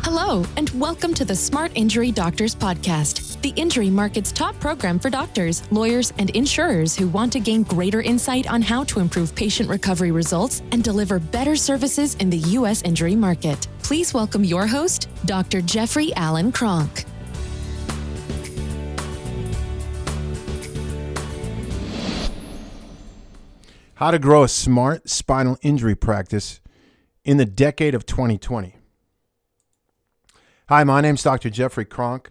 Hello, and welcome to the Smart Injury Doctors Podcast, the injury market's top program for doctors, lawyers, and insurers who want to gain greater insight on how to improve patient recovery results and deliver better services in the U.S. injury market. Please welcome your host, Dr. Jeffrey Allen Kronk. How to grow a smart spinal injury practice in the decade of 2020. Hi, my name's Dr. Jeffrey Kronk,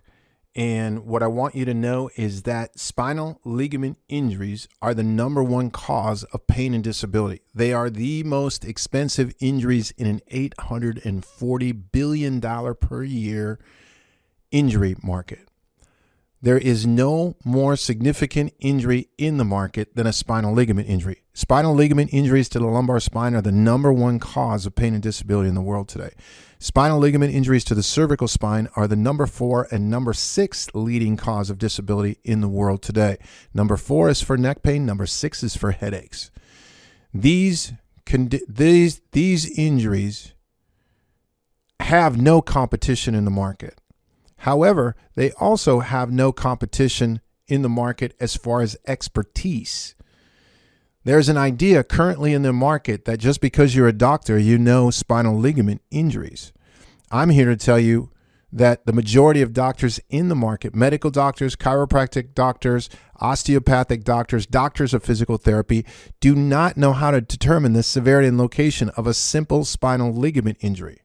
and what I want you to know is that spinal ligament injuries are the number one cause of pain and disability. They are the most expensive injuries in an $840 billion per year injury market. There is no more significant injury in the market than a spinal ligament injury. Spinal ligament injuries to the lumbar spine are the number one cause of pain and disability in the world today. Spinal ligament injuries to the cervical spine are the number 4 and number 6 leading cause of disability in the world today. Number 4 is for neck pain. Number 6 is for headaches. These injuries have no competition in the market. However, they also have no competition in the market as far as expertise. There's an idea currently in the market that just because you're a doctor, you know spinal ligament injuries. I'm here to tell you that the majority of doctors in the market, medical doctors, chiropractic doctors, osteopathic doctors, doctors of physical therapy, do not know how to determine the severity and location of a simple spinal ligament injury.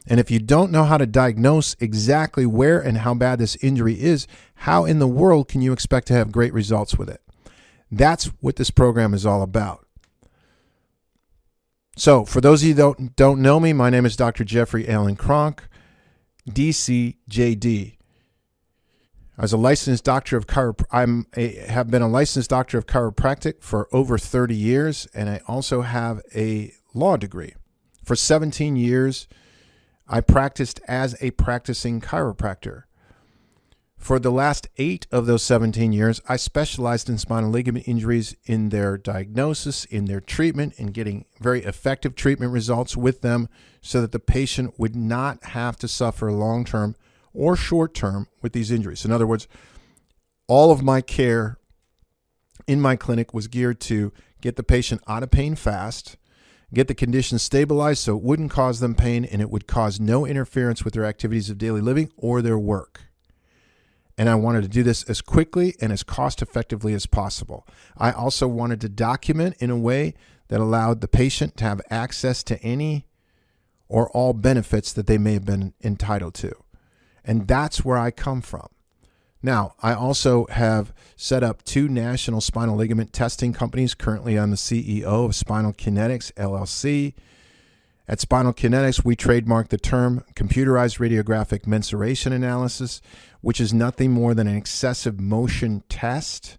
And if you don't know how to diagnose exactly where and how bad this injury is, how in the world can you expect to have great results with it? That's what this program is all about. So for those of you that don't know me, my name is Dr. Jeffrey Allen Kronk, DCJD. I was a licensed doctor of have been a licensed doctor of chiropractic for over 30 years, and I also have a law degree. For 17 years, I practiced as a practicing chiropractor. For the last 8 of those 17 years, I specialized in spinal ligament injuries, in their diagnosis, in their treatment, and getting very effective treatment results with them so that the patient would not have to suffer long-term or short-term with these injuries. In other words, all of my care in my clinic was geared to get the patient out of pain fast, get the condition stabilized so it wouldn't cause them pain and it would cause no interference with their activities of daily living or their work. And I wanted to do this as quickly and as cost effectively as possible. I also wanted to document in a way that allowed the patient to have access to any or all benefits that they may have been entitled to. And that's where I come from. Now, I also have set up 2 national spinal ligament testing companies. Currently, I'm the CEO of Spinal Kinetics, LLC. At Spinal Kinetics, we trademark the term computerized radiographic mensuration analysis, which is nothing more than an excessive motion test.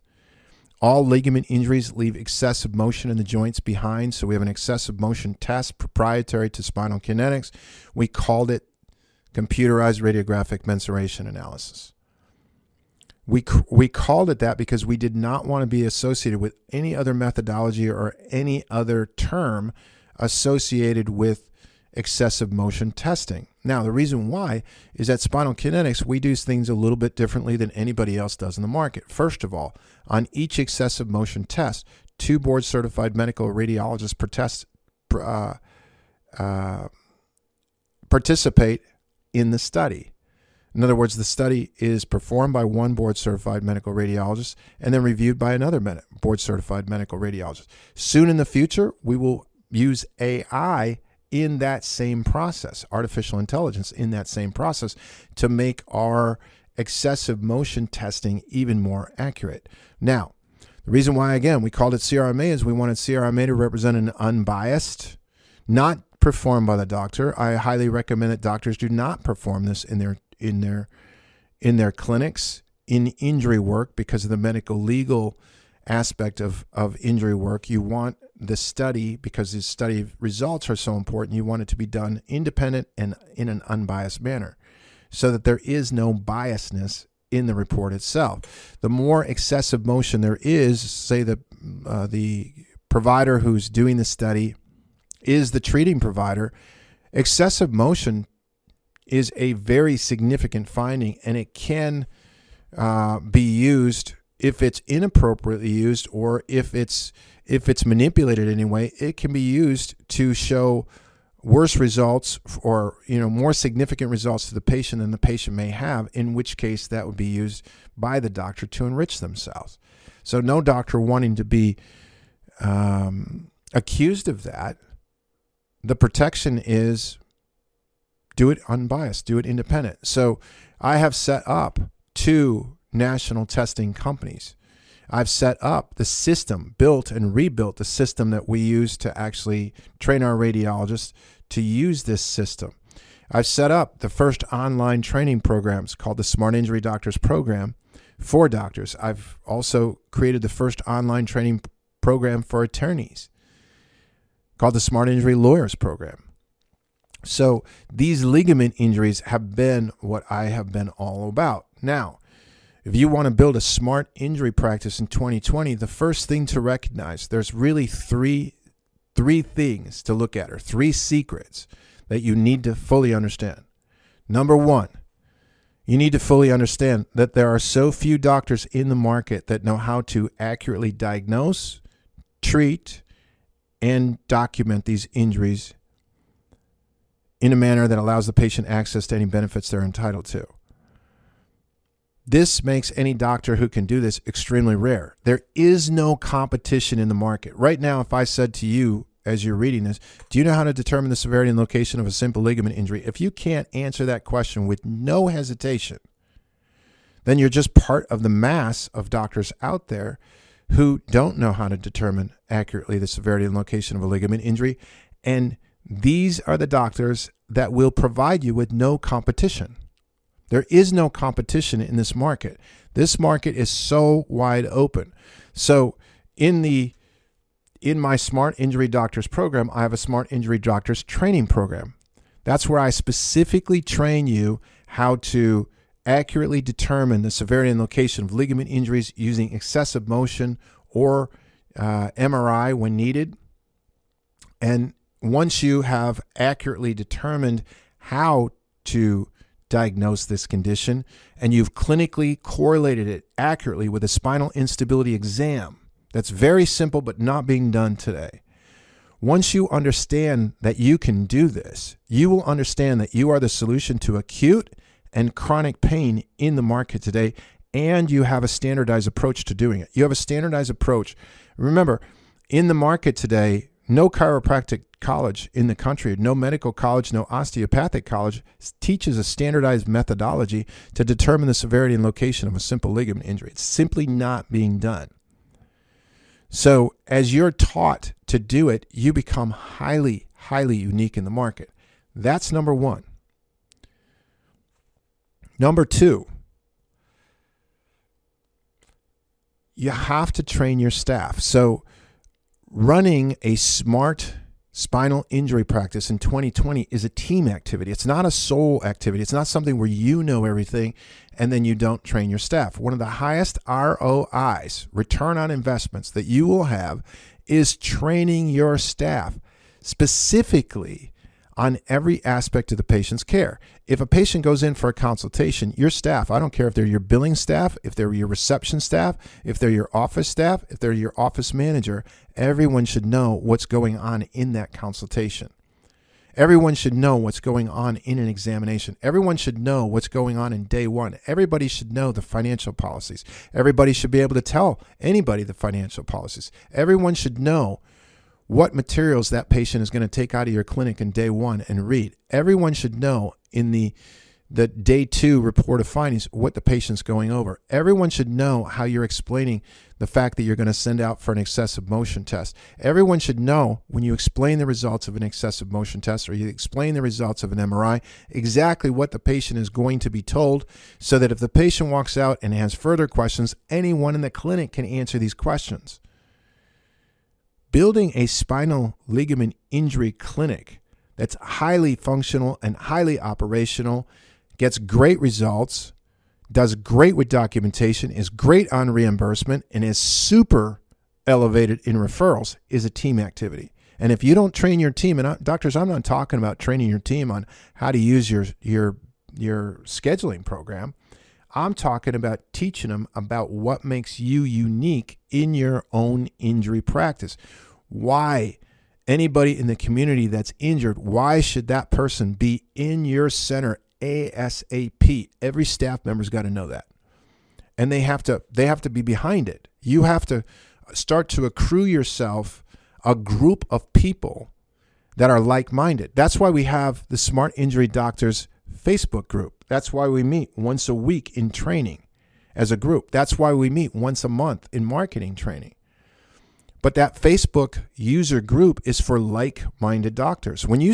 All ligament injuries leave excessive motion in the joints behind, so we have an excessive motion test proprietary to Spinal Kinetics. We called it computerized radiographic mensuration analysis. We called it that because we did not want to be associated with any other methodology or any other term associated with excessive motion testing. Now, the reason why is that Spinal Kinetics, we do things a little bit differently than anybody else does in the market. First of all, on each excessive motion test, 2 board-certified medical radiologists participate in the study. In other words, the study is performed by 1 board-certified medical radiologist and then reviewed by another board-certified medical radiologist. Soon in the future, we will use AI in that same process, artificial intelligence in that same process, to make our excessive motion testing even more accurate. Now, the reason why, again, we called it CRMA is we wanted CRMA to represent an unbiased, not performed by the doctor. I highly recommend that doctors do not perform this in their clinics in injury work because of the medical legal aspect of injury work. You want the study, because the study results are so important, you want it to be done independent and in an unbiased manner so that there is no biasness in the report itself. The more excessive motion there is, say the provider who's doing the study is the treating provider, excessive motion is a very significant finding, and it can be used if it's inappropriately used, or if it's manipulated anyway. It can be used to show worse results, or more significant results to the patient than the patient may have, in which case that would be used by the doctor to enrich themselves. So no doctor wanting to be accused of that. The protection is do it unbiased, do it independent. So I have set up 2 national testing companies. I've set up the system, built and rebuilt the system that we use to actually train our radiologists to use this system. I've set up the first online training programs called the Smart Injury Doctors Program for doctors. I've also created the first online training program for attorneys called the Smart Injury Lawyers Program. So these ligament injuries have been what I have been all about. Now, if you want to build a smart injury practice in 2020, the first thing to recognize, there's really three things to look at, or 3 secrets that you need to fully understand. Number 1, you need to fully understand that there are so few doctors in the market that know how to accurately diagnose, treat, and document these injuries in a manner that allows the patient access to any benefits they're entitled to. This makes any doctor who can do this extremely rare. There is no competition in the market. Right now, if I said to you as you're reading this, do you know how to determine the severity and location of a simple ligament injury? If you can't answer that question with no hesitation, then you're just part of the mass of doctors out there who don't know how to determine accurately the severity and location of a ligament injury. And these are the doctors that will provide you with no competition. There is no competition in this market. This market is so wide open. So in my Smart Injury Doctors program, I have a Smart Injury Doctors training program. That's where I specifically train you how to accurately determine the severity and location of ligament injuries using excessive motion or MRI when needed. And once you have accurately determined how to diagnose this condition, and you've clinically correlated it accurately with a spinal instability exam, that's very simple but not being done today. Once you understand that you can do this, you will understand that you are the solution to acute and chronic pain in the market today, and you have a standardized approach to doing it. You have a standardized approach. Remember, in the market today, no chiropractic college in the country, no medical college, no osteopathic college teaches a standardized methodology to determine the severity and location of a simple ligament injury. It's simply not being done. So as you're taught to do it, you become highly, highly unique in the market. That's number 1. Number 2, you have to train your staff. So running a smart spinal injury practice in 2020 is a team activity. It's not a sole activity. It's not something where you know everything and then you don't train your staff. One of the highest ROIs, return on investments, that you will have is training your staff specifically on every aspect of the patient's care. If a patient goes in for a consultation, your staff, I don't care if they're your billing staff, if they're your reception staff, if they're your office staff, if they're your office manager, everyone should know what's going on in that consultation. Everyone should know what's going on in an examination. Everyone should know what's going on in day 1. Everybody should know the financial policies. Everybody should be able to tell anybody the financial policies. Everyone should know what materials that patient is going to take out of your clinic in day 1 and read. Everyone should know in the day 2 report of findings what the patient's going over. Everyone should know how you're explaining the fact that you're going to send out for an excessive motion test. Everyone should know when you explain the results of an excessive motion test or you explain the results of an MRI, exactly what the patient is going to be told, so that if the patient walks out and has further questions, anyone in the clinic can answer these questions. Building a spinal ligament injury clinic that's highly functional and highly operational, gets great results, does great with documentation, is great on reimbursement, and is super elevated in referrals is a team activity. And if you don't train your team, and doctors, I'm not talking about training your team on how to use your your scheduling program. I'm talking about teaching them about what makes you unique in your own injury practice. Why anybody in the community that's injured, why should that person be in your center ASAP? Every staff member's got to know that. And they have to be behind it. You have to start to accrue yourself a group of people that are like-minded. That's why we have the Smart Injury Doctors Facebook group. That's why we meet once a week in training as a group. That's why we meet once a month in marketing training. But that Facebook user group is for like-minded doctors. When you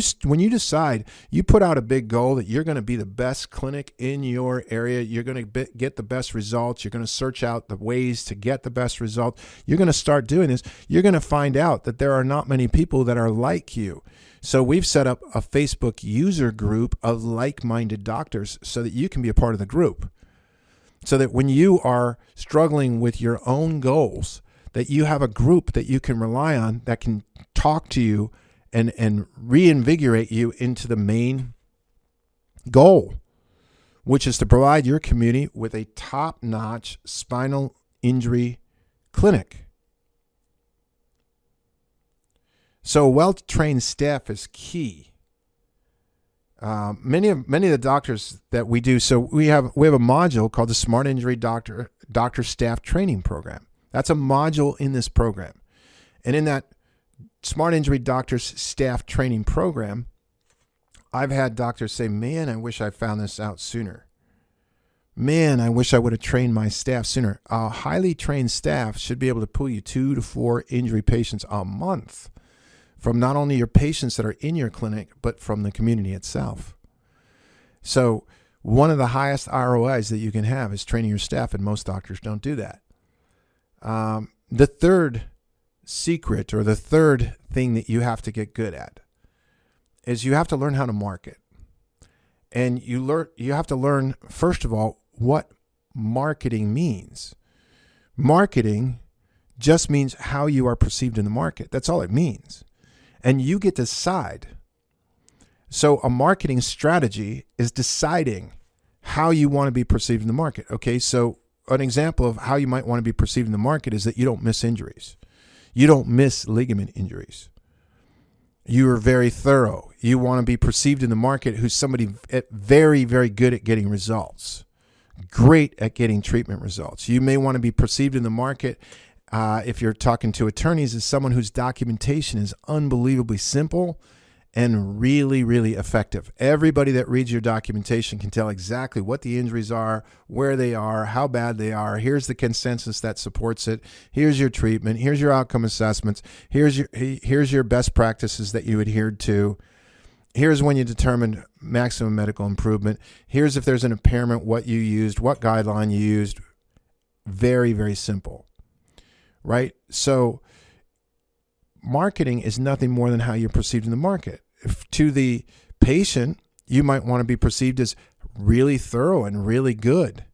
decide, you put out a big goal that you're going to be the best clinic in your area, you're going to get the best results, you're going to search out the ways to get the best results, you're going to start doing this, you're going to find out that there are not many people that are like you. So we've set up a Facebook user group of like-minded doctors so that you can be a part of the group. So that when you are struggling with your own goals, that you have a group that you can rely on that can talk to you and reinvigorate you into the main goal, which is to provide your community with a top-notch spinal injury clinic. So a well-trained staff is key. Many of the doctors that we do, so we have a module called the Smart Injury Doctor Staff Training Program. That's a module in this program. And in that Smart Injury Doctors Staff Training Program, I've had doctors say, man, I wish I found this out sooner. Man, I wish I would have trained my staff sooner. A highly trained staff should be able to pull you 2 to 4 injury patients a month from not only your patients that are in your clinic, but from the community itself. So one of the highest ROIs that you can have is training your staff, and most doctors don't do that. The third secret, or the third thing that you have to get good at, is you have to learn how to market. And you have to learn, first of all, what marketing means. Marketing just means how you are perceived in the market. That's all it means. And you get to decide. So a marketing strategy is deciding how you want to be perceived in the market. Okay, so an example of how you might want to be perceived in the market is that you don't miss injuries. You don't miss ligament injuries. You are very thorough. You want to be perceived in the market who's somebody very, very good at getting results, great at getting treatment results. You may want to be perceived in the market, if you're talking to attorneys, as someone whose documentation is unbelievably simple and really, really effective. Everybody that reads your documentation can tell exactly what the injuries are, where they are, how bad they are. Here's the consensus that supports it. Here's your treatment. Here's your outcome assessments. Here's your best practices that you adhered to. Here's when you determined maximum medical improvement. Here's if there's an impairment, what you used, what guideline you used. Very, very simple, right? So marketing is nothing more than how you're perceived in the market. If to the patient, you might want to be perceived as really thorough and really good,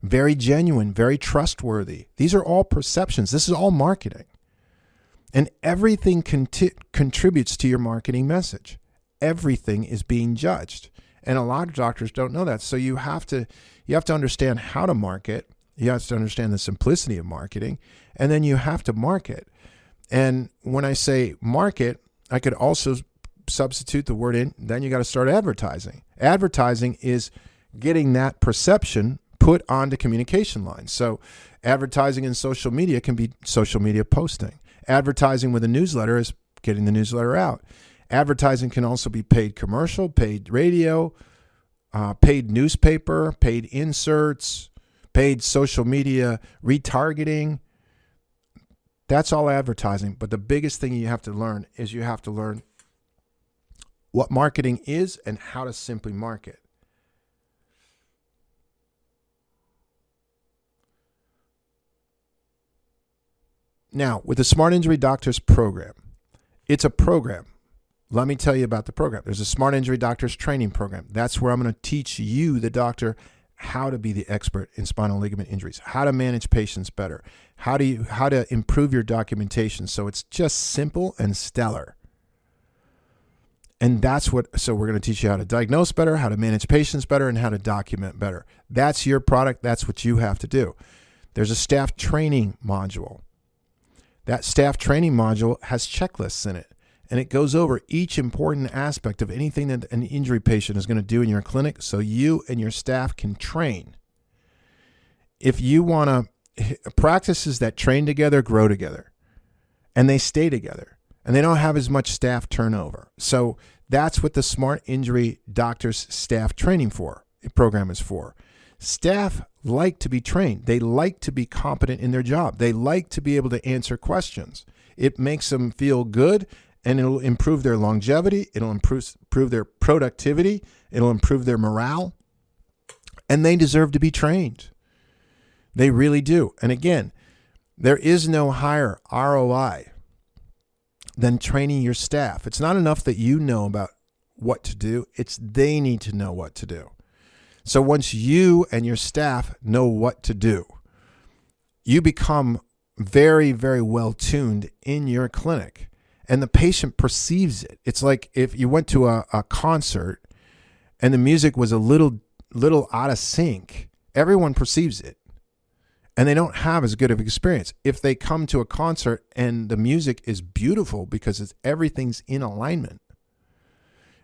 very genuine, very trustworthy. These are all perceptions. This is all marketing. And everything contributes to your marketing message. Everything is being judged. And a lot of doctors don't know that. So you have to understand how to market. You have to understand the simplicity of marketing. And then you have to market. And when I say market, I could also substitute the word in, then you got to start advertising. Advertising is getting that perception put onto communication lines. So advertising in social media can be social media posting. Advertising with a newsletter is getting the newsletter out. Advertising can also be paid commercial, paid radio, paid newspaper, paid inserts, paid social media retargeting. That's all advertising. But the biggest thing you have to learn is you have to learn what marketing is and how to simply market. Now, with the Smart Injury Doctors program, it's a program. Let me tell you about the program. There's a Smart Injury Doctors training program. That's where I'm going to teach you, the doctor, how to be the expert in spinal ligament injuries, how to manage patients better, how to improve your documentation so it's just simple and stellar. And so we're going to teach you how to diagnose better, how to manage patients better, and how to document better. That's your product. That's what you have to do. There's a staff training module. That staff training module has checklists in it, and it goes over each important aspect of anything that an injury patient is going to do in your clinic so you and your staff can train. If you want to, practices that train together grow together, and they stay together. And they don't have as much staff turnover. So that's what the Smart Injury Doctors Staff Training program is for. Staff like to be trained. They like to be competent in their job. They like to be able to answer questions. It makes them feel good, and it'll improve their longevity. It'll improve their productivity. It'll improve their morale. And they deserve to be trained. They really do. And again, there is no higher ROI than training your staff. It's not enough that you know about what to do. It's they need to know what to do. So once you and your staff know what to do, you become very, very well tuned in your clinic, and the patient perceives it. It's like if you went to a concert and the music was a little out of sync, everyone perceives it. And they don't have as good of an experience. If they come to a concert and the music is beautiful because everything's in alignment,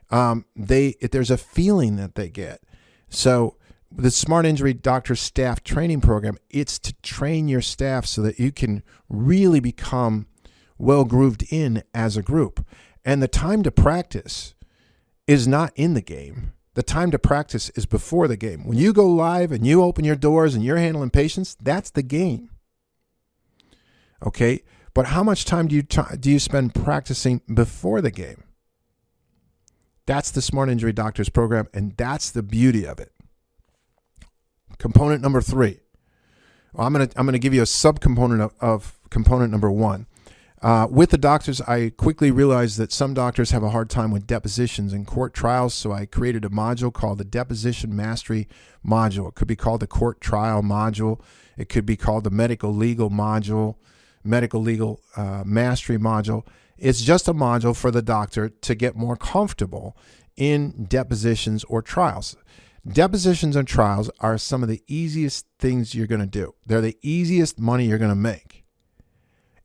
there's a feeling that they get. So the Smart Injury Doctor Staff Training Program, it's to train your staff so that you can really become well grooved in as a group. And the time to practice is not in the game. The time to practice is before the game. When you go live and you open your doors and you're handling patients, that's the game. Okay? But how much time do you spend practicing before the game? That's the Smart Injury Doctors program, and that's the beauty of it. Component number 3. Well, I'm gonna give you a subcomponent of component number 1. With the doctors, I quickly realized that some doctors have a hard time with depositions in court trials, so I created a module called the Deposition Mastery module. It could be called the Court Trial module. It could be called the Medical Legal module, Medical Legal Mastery module. It's just a module for the doctor to get more comfortable in depositions or trials. Depositions and trials are some of the easiest things you're going to do. They're the easiest money you're going to make.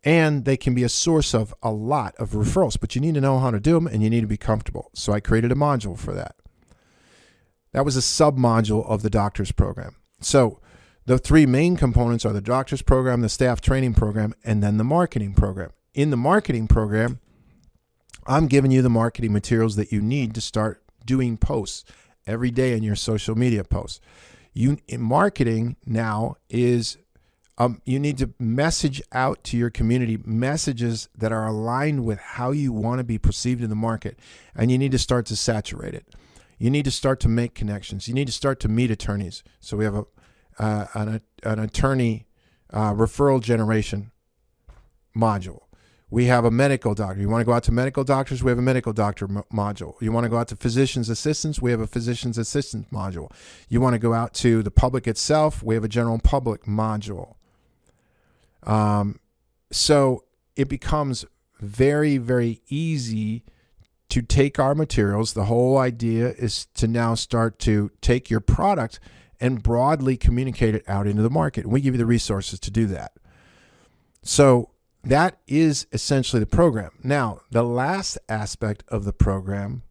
And they can be a source of a lot of referrals, but you need to know how to do them and you need to be comfortable. So I created a module for that. That was a sub-module of the doctor's program. So the 3 main components are the doctor's program, the staff training program, and then the marketing program. In the marketing program, I'm giving you the marketing materials that you need to start doing posts every day in your social media posts. In marketing now is you need to message out to your community messages that are aligned with how you want to be perceived in the market. And you need to start to saturate it. You need to start to make connections. You need to start to meet attorneys. So we have an attorney referral generation module. We have a medical doctor. You want to go out to medical doctors? We have a medical doctor module. You want to go out to physician's assistants? We have a physician's assistant module. You want to go out to the public itself? We have a general public module. So it becomes very, very easy to take our materials. The whole idea is to now start to take your product and broadly communicate it out into the market. And we give you the resources to do that. So that is essentially the program. Now, the last aspect of the program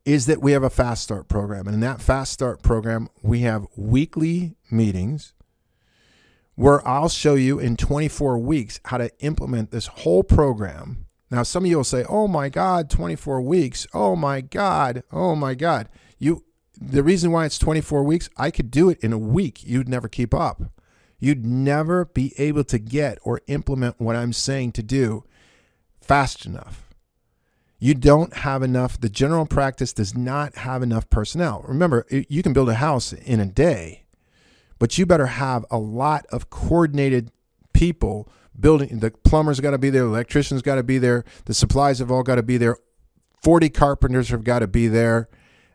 is that we have a Fast Start program. And in that Fast Start program, we have weekly meetings where I'll show you in 24 weeks how to implement this whole program. Now, some of you will say, oh my God, 24 weeks. Oh my God. Oh my God. The reason why it's 24 weeks, I could do it in a week. You'd never keep up. You'd never be able to get or implement what I'm saying to do fast enough. You don't have enough. The general practice does not have enough personnel. Remember, you can build a house in a day, but you better have a lot of coordinated people building. The plumber's got to be there. The electrician's got to be there. The supplies have all got to be there. 40 carpenters have got to be there.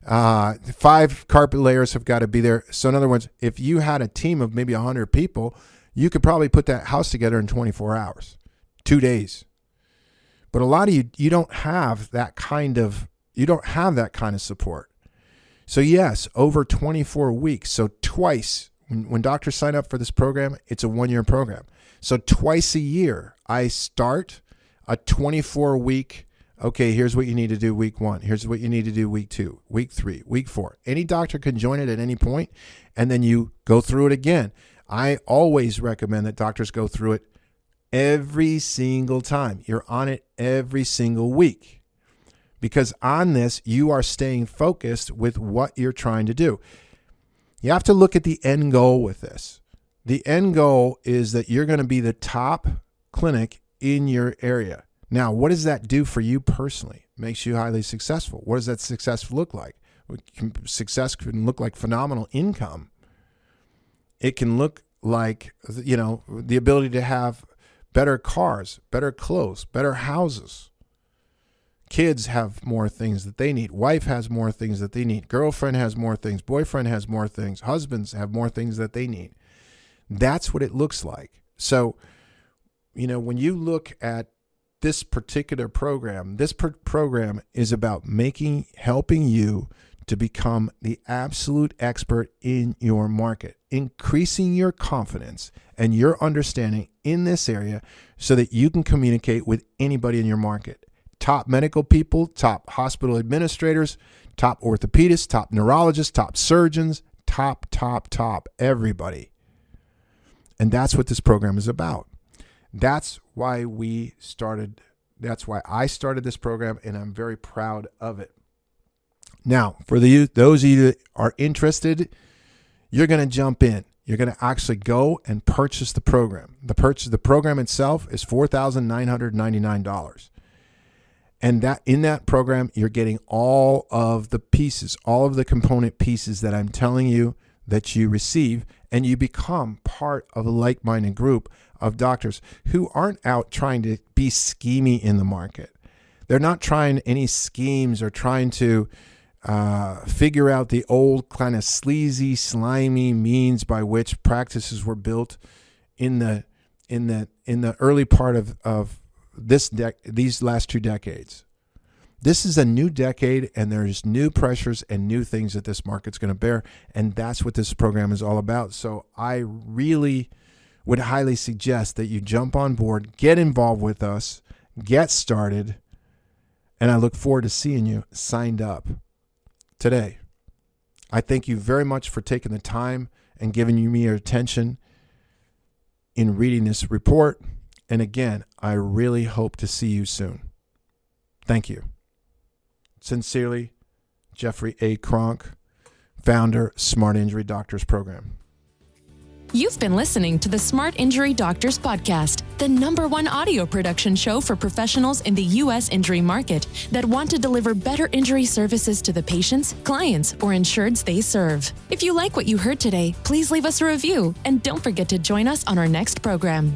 5 carpet layers have got to be there. So in other words, if you had a team of maybe 100 people, you could probably put that house together in 24 hours, 2 days. But a lot of you don't have that kind of support. So yes, over 24 weeks. So twice, when doctors sign up for this program, it's a 1-year program. So twice a year, I start a 24-week, okay, here's what you need to do week 1. Here's what you need to do week 2, week 3, week 4. Any doctor can join it at any point, and then you go through it again. I always recommend that doctors go through it every single time. You're on it every single week. Because on this, you are staying focused with what you're trying to do. You have to look at the end goal with this. The end goal is that you're going to be the top clinic in your area. Now, what does that do for you personally? It makes you highly successful. What does that success look like? Success can look like phenomenal income. It can look like, the ability to have better cars, better clothes, better houses. Kids have more things that they need. Wife has more things that they need. Girlfriend has more things. Boyfriend has more things. Husbands have more things that they need. That's what it looks like. So, when you look at this particular program, this program is about helping you to become the absolute expert in your market, increasing your confidence and your understanding in this area so that you can communicate with anybody in your market. Top medical people, top hospital administrators, top orthopedists, top neurologists, top surgeons, top, everybody. And that's what this program is about. That's why I started this program, and I'm very proud of it. Now, for those of you that are interested, you're going to jump in. You're going to actually go and purchase the program. The program itself is $4,999. And that in that program, you're getting all of the pieces, all of the component pieces that I'm telling you that you receive, and you become part of a like-minded group of doctors who aren't out trying to be schemy in the market. They're not trying any schemes or trying to figure out the old kind of sleazy, slimy means by which practices were built in the early part of these last 2 decades. This is a new decade, and there's new pressures and new things that this market's going to bear, and that's what this program is all about. So I really would highly suggest that you jump on board, get involved with us, get started, and I look forward to seeing you signed up today. I thank you very much for taking the time and giving me your attention in reading this report. And again, I really hope to see you soon. Thank you. Sincerely, Jeffrey A. Kronk, founder, Smart Injury Doctors Program. You've been listening to the Smart Injury Doctors Podcast, the #1 audio production show for professionals in the U.S. injury market that want to deliver better injury services to the patients, clients, or insureds they serve. If you like what you heard today, please leave us a review and don't forget to join us on our next program.